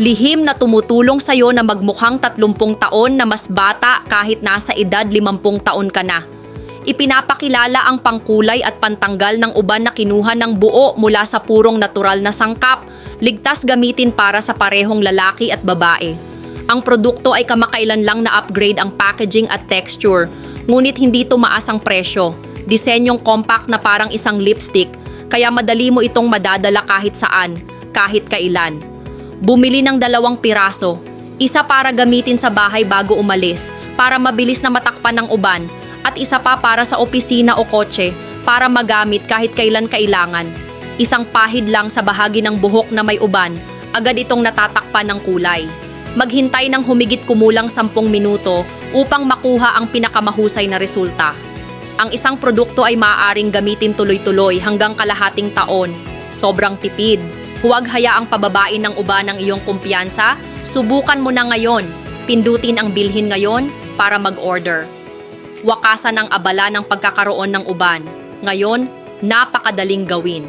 Lihim na tumutulong sa'yo na magmukhang 30 taon na mas bata kahit nasa edad 50 taon ka na. Ipinapakilala ang pangkulay at pantanggal ng uban na kinuha ng buo mula sa purong natural na sangkap, ligtas gamitin para sa parehong lalaki at babae. Ang produkto ay kamakailan lang na-upgrade ang packaging at texture, ngunit hindi tumaas ang presyo. Disenyong compact na parang isang lipstick, kaya madali mo itong madadala kahit saan, kahit kailan. Bumili ng 2 piraso, isa para gamitin sa bahay bago umalis, para mabilis na matakpan ng uban, at isa pa para sa opisina o kotse, para magamit kahit kailan kailangan. Isang pahid lang sa bahagi ng buhok na may uban, agad itong natatakpan ng kulay. Maghintay ng humigit kumulang 10 minuto upang makuha ang pinakamahusay na resulta. Ang isang produkto ay maaaring gamitin tuloy-tuloy hanggang kalahating taon. Sobrang tipid. Huwag hayaang pababain ng uban ng iyong kumpiyansa. Subukan mo na ngayon. Pindutin ang bilhin ngayon para mag-order. Wakasan ang abala ng pagkakaroon ng uban. Ngayon, napakadaling gawin.